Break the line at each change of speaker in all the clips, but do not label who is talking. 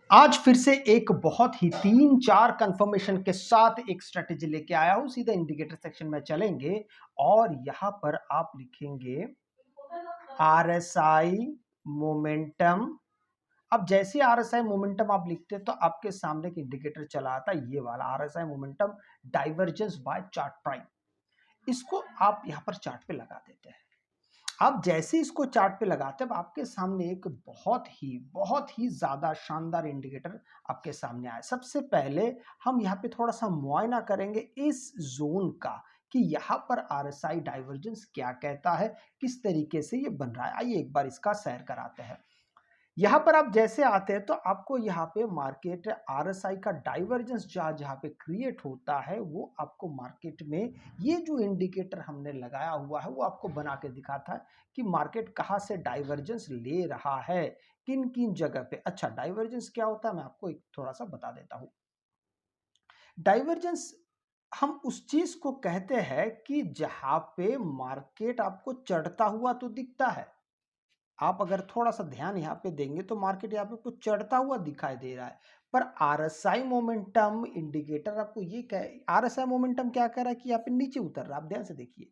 आज फिर से एक बहुत ही 3-4 कंफर्मेशन के साथ एक स्ट्रेटेजी लेके आया हूं। सीधा इंडिकेटर सेक्शन में चलेंगे और यहां पर आप लिखेंगे आरएसआई मोमेंटम। अब जैसे आरएसआई मोमेंटम आप लिखते हैं तो आपके सामने एक इंडिकेटर चला आता है, ये वाला RSI momentum divergence by chart prime. इसको आप यहां पर चार्ट पे लगा देते हैं। आप जैसे इसको चार्ट पे लगाते हैं, अब आपके सामने एक बहुत ही ज्यादा शानदार इंडिकेटर आपके सामने आया। सबसे पहले हम यहाँ पे थोड़ा सा मुआयना करेंगे इस जोन का कि यहाँ पर आरएसआई डाइवर्जेंस क्या कहता है, किस तरीके से ये बन रहा है। आइए एक बार इसका सैर कराते हैं। यहां पर आप जैसे आते हैं तो आपको यहाँ पे मार्केट आरएसआई का डाइवर्जेंस जहां पे क्रिएट होता है, वो आपको मार्केट में ये जो इंडिकेटर हमने लगाया हुआ है वो आपको बना के दिखाता है कि मार्केट कहां से डाइवर्जेंस ले रहा है, किन किन जगह पे। अच्छा, डाइवर्जेंस क्या होता है मैं आपको एक थोड़ा सा बता देता हूं। डाइवर्जेंस हम उस चीज को कहते हैं कि जहां पे मार्केट आपको चढ़ता हुआ तो दिखता है। आप अगर थोड़ा सा ध्यान यहाँ पे देंगे तो मार्केट यहाँ पे कुछ चढ़ता हुआ दिखाई दे रहा है, पर आरएसआई मोमेंटम इंडिकेटर आपको ये कह, आरएसआई मोमेंटम क्या कह रहा है कि यहाँ पे नीचे उतर रहा है। आप ध्यान से देखिए,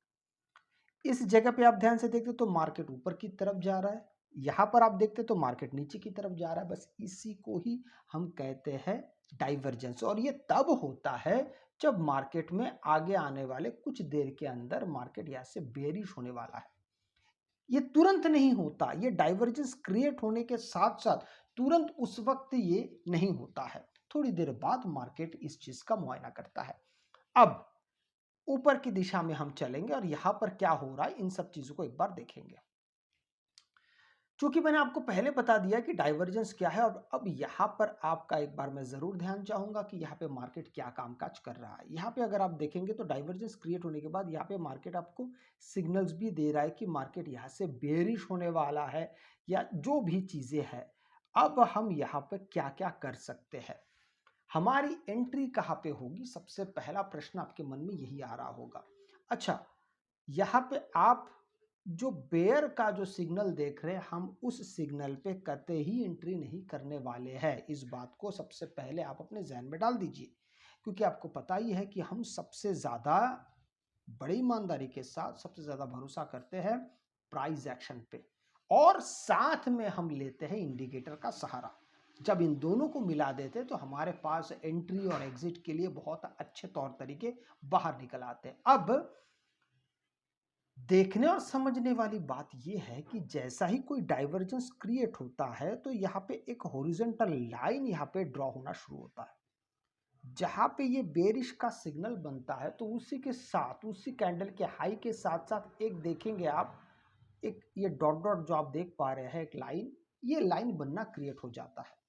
इस जगह पे आप ध्यान से देखते तो मार्केट ऊपर की तरफ जा रहा है, यहां पर आप देखते तो मार्केट नीचे की तरफ जा रहा है। बस इसी को ही हम कहते हैं डाइवर्जेंस। और ये तब होता है जब मार्केट में आगे आने वाले कुछ देर के अंदर मार्केट यहाँ से बेरिश होने वाला है। ये तुरंत नहीं होता, ये डाइवर्जेंस क्रिएट होने के साथ साथ तुरंत उस वक्त ये नहीं होता है, थोड़ी देर बाद मार्केट इस चीज का मुआयना करता है। अब ऊपर की दिशा में हम चलेंगे और यहां पर क्या हो रहा है इन सब चीजों को एक बार देखेंगे। चूंकि मैंने आपको पहले बता दिया कि डाइवर्जेंस क्या है, और अब यहां पर आपका एक बार मैं जरूर ध्यान चाहूंगा कि यहाँ पे मार्केट क्या कामकाज कर रहा है। यहाँ पे अगर आप देखेंगे तो डाइवर्जेंस क्रिएट होने के बाद यहाँ पे मार्केट आपको सिग्नल्स भी दे रहा है कि मार्केट यहाँ से बेरिश होने वाला है या जो भी चीजें हैं। अब हम यहाँ पे क्या क्या कर सकते हैं, हमारी एंट्री कहाँ पे होगी, सबसे पहला प्रश्न आपके मन में यही आ रहा होगा। अच्छा, यहाँ पे आप जो बेयर का जो सिग्नल देख रहे हैं, हम उस सिग्नल पे कतई ही एंट्री नहीं करने वाले हैं। इस बात को सबसे पहले आप अपने जहन में डाल दीजिए, क्योंकि आपको पता ही है कि हम सबसे ज्यादा बड़ी ईमानदारी के साथ सबसे ज्यादा भरोसा करते हैं प्राइस एक्शन पे, और साथ में हम लेते हैं इंडिकेटर का सहारा। जब इन दोनों को मिला देते हैं तो हमारे पास एंट्री और एग्जिट के लिए बहुत अच्छे तौर तरीके बाहर निकल आते हैं। अब देखने और समझने वाली बात यह है कि जैसा ही कोई डाइवर्जेंस क्रिएट होता है तो यहाँ पे एक हॉरिजॉन्टल लाइन यहाँ पे ड्रॉ होना शुरू होता है। जहां पे ये बेरिश का सिग्नल बनता है तो उसी के साथ, उसी कैंडल के हाई के साथ साथ एक देखेंगे आप, एक ये डॉट डॉट जो आप देख पा रहे हैं, एक लाइन, ये लाइन बनना क्रिएट हो जाता है।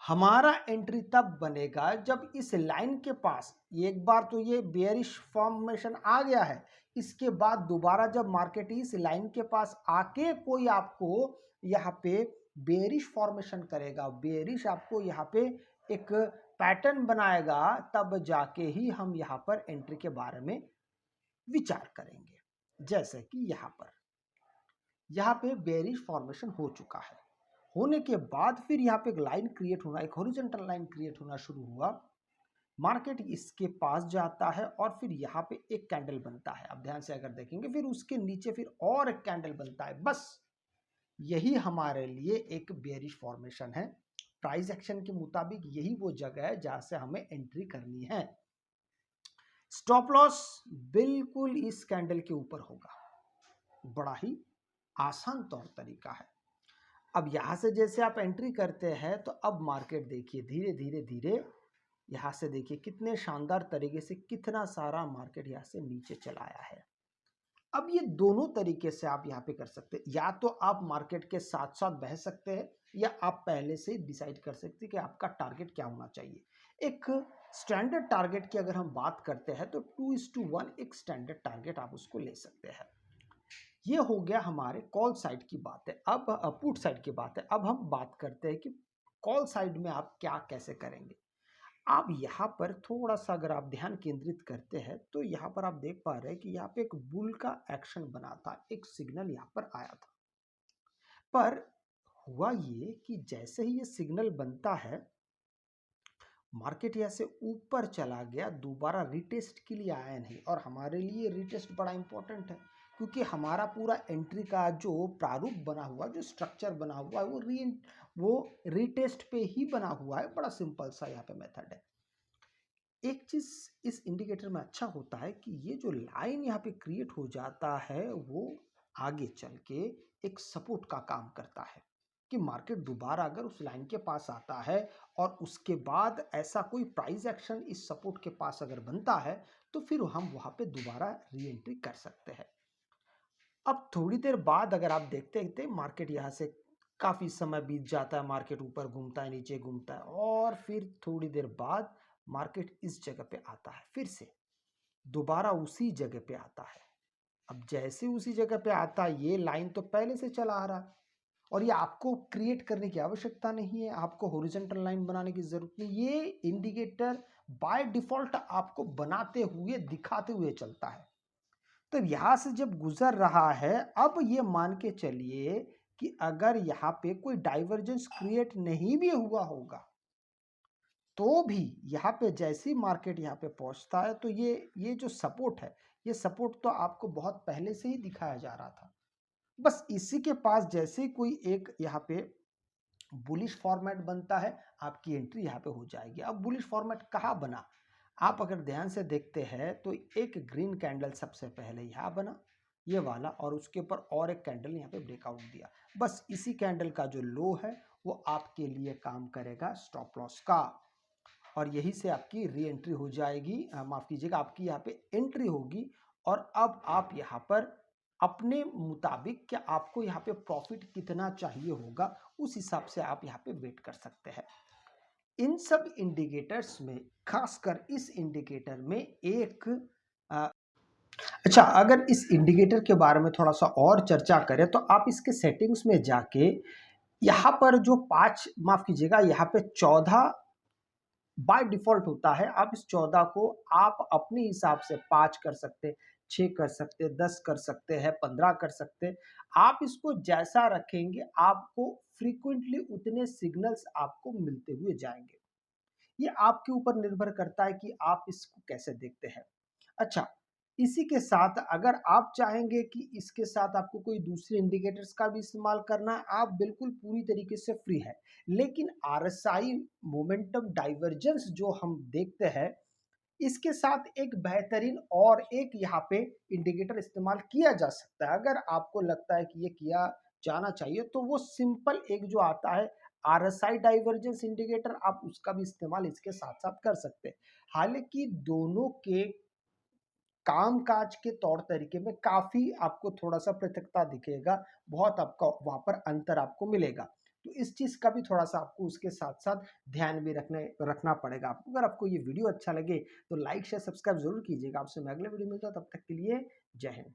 हमारा एंट्री तब बनेगा जब इस लाइन के पास, एक बार तो ये बेयरिश फॉर्मेशन आ गया है, इसके बाद दोबारा जब मार्केट इस लाइन के पास आके कोई आपको यहाँ पे बेयरिश फॉर्मेशन करेगा, बेयरिश आपको यहाँ पे एक पैटर्न बनाएगा, तब जाके ही हम यहाँ पर एंट्री के बारे में विचार करेंगे। जैसे कि यहाँ पे बेयरिश फॉर्मेशन हो चुका है, होने के बाद फिर यहाँ पे एक लाइन क्रिएट होना, एक हॉरिजॉन्टल लाइन क्रिएट होना शुरू हुआ। मार्केट इसके पास जाता है और फिर यहाँ पे एक कैंडल बनता है। अब ध्यान से अगर देखेंगे फिर उसके नीचे फिर और एक कैंडल बनता है। बस यही हमारे लिए एक बेयरिश फॉर्मेशन है। प्राइस एक्शन के मुताबिक यही वो जगह है जहां से हमें एंट्री करनी है। स्टॉप लॉस बिल्कुल इस कैंडल के ऊपर होगा, बड़ा ही आसान तौर तरीका है। अब यहां से जैसे आप एंट्री करते हैं तो अब मार्केट देखिए धीरे धीरे धीरे यहां से देखिए कितने शानदार तरीके से कितना सारा मार्केट यहां से नीचे चला आया है। अब ये दोनों तरीके से आप यहाँ पे कर सकते हैं, या तो आप मार्केट के साथ साथ बह सकते हैं या आप पहले से डिसाइड कर सकते हैं कि आपका टारगेट क्या होना चाहिए। एक स्टैंडर्ड टारगेट की अगर हम बात करते हैं तो 2:1 एक स्टैंडर्ड टारगेट आप उसको ले सकते हैं। ये हो गया हमारे कॉल साइड की बात है। अब पुट साइड की बात है। अब हम बात करते हैं कि कॉल साइड में आप क्या कैसे करेंगे। आप यहाँ पर थोड़ा सा अगर आप ध्यान केंद्रित करते हैं तो यहाँ पर आप देख पा रहे हैं कि यहाँ पे एक बुल का एक्शन बना था, एक सिग्नल यहाँ पर आया था। पर हुआ ये कि जैसे ही ये सिग्नल बनता है, मार्केट यहाँ से ऊपर चला गया, दोबारा रिटेस्ट के लिए आया नहीं। और हमारे लिए रिटेस्ट बड़ा इंपॉर्टेंट है, क्योंकि हमारा पूरा एंट्री का जो प्रारूप बना हुआ, जो स्ट्रक्चर बना हुआ है, वो रिटेस्ट पे ही बना हुआ है। बड़ा सिंपल सा यहाँ पे मेथड है। एक चीज इस इंडिकेटर में अच्छा होता है कि ये जो लाइन यहाँ पे क्रिएट हो जाता है, वो आगे चल के एक सपोर्ट का काम करता है कि मार्केट दोबारा अगर उस लाइन के पास आता है और उसके बाद ऐसा कोई प्राइस एक्शन इस सपोर्ट के पास अगर बनता है, तो फिर हम वहां पे दोबारा री एंट्री कर सकते हैं। अब थोड़ी देर बाद अगर आप देखते देखते मार्केट यहाँ से काफी समय बीत जाता है, मार्केट ऊपर घूमता है, नीचे घूमता है, और फिर थोड़ी देर बाद मार्केट इस जगह पे आता है, फिर से दोबारा उसी जगह पे आता है। अब जैसे उसी जगह पे आता है, ये लाइन तो पहले से चला आ रहा है और ये आपको क्रिएट करने की आवश्यकता नहीं है, आपको हॉरिजॉन्टल लाइन बनाने की जरूरत नहीं। ये इंडिकेटर बाय डिफॉल्ट आपको बनाते हुए, दिखाते हुए चलता है। तो यहां से जब गुजर रहा है, अब ये मान के चलिए कि अगर यहां पे कोई डाइवर्जेंस क्रिएट नहीं भी हुआ होगा, तो भी यहाँ पे जैसी मार्केट यहाँ पे पहुंचता है, तो ये जो सपोर्ट है, ये सपोर्ट तो आपको बहुत पहले से ही दिखाया जा रहा था। बस इसी के पास जैसे ही कोई एक यहाँ पे बुलिश फॉर्मेट बनता है, आपकी एंट्री यहाँ पे हो जाएगी। अब बुलिश फॉर्मेट कहाँ बना, आप अगर ध्यान से देखते हैं तो एक ग्रीन कैंडल सबसे पहले यहाँ बना, ये वाला, और उसके ऊपर और एक कैंडल यहाँ पे ब्रेकआउट दिया। बस इसी कैंडल का जो लो है, वो आपके लिए काम करेगा स्टॉप लॉस का, और यही से आपकी री एंट्री हो जाएगी, माफ कीजिएगा, आपकी यहाँ पे एंट्री होगी। और अब आप यहाँ पर अपने मुताबिक, क्या आपको यहाँ पे प्रॉफिट कितना चाहिए होगा, उस हिसाब से आप यहाँ पे वेट कर सकते हैं। इन सब इंडिकेटर्स में, खासकर इस इंडिकेटर में एक अ, अच्छा, अगर इस इंडिकेटर के बारे में थोड़ा सा और चर्चा करें, तो आप इसके सेटिंग्स में जाके यहाँ पर जो 5, माफ कीजिएगा, यहाँ पे 14 बाय डिफॉल्ट होता है। आप इस 14 को आप अपने हिसाब से 5 कर सकते, 6 कर सकते, 10 कर सकते हैं, 15 कर सकते। आप इसको जैसा रखेंगे, आपको फ्रीक्वेंटली उतने सिग्नल्स आपको मिलते हुए जाएंगे। ये आपके ऊपर निर्भर करता है कि आप इसको कैसे देखते हैं। अच्छा, इसी के साथ अगर आप चाहेंगे कि इसके साथ आपको कोई दूसरे इंडिकेटर्स का भी इस्तेमाल करना है, आप बिल्कुल पूरी तरीके से फ्री है। लेकिन आरएसआई मोमेंटम डाइवर्जेंस जो हम देखते हैं, इसके साथ एक बेहतरीन और एक यहाँ पे इंडिकेटर इस्तेमाल किया जा सकता है। अगर आपको लगता है कि ये किया जाना चाहिए, तो वो सिंपल एक जो आता है आरएसआई डाइवर्जेंस इंडिकेटर, आप उसका भी इस्तेमाल इसके साथ साथ कर सकते हैं। हालांकि दोनों के कामकाज के तौर तरीके में काफी आपको थोड़ा सा पृथकता दिखेगा, बहुत आपका वहां पर अंतर आपको मिलेगा। तो इस चीज का भी थोड़ा सा आपको उसके साथ साथ ध्यान भी रखना पड़ेगा आपको। अगर आपको ये वीडियो अच्छा लगे, तो लाइक शेयर सब्सक्राइब जरूर कीजिएगा। आपसे मैं अगले वीडियो मिलता हूं, तब तक के लिए जय हिंद।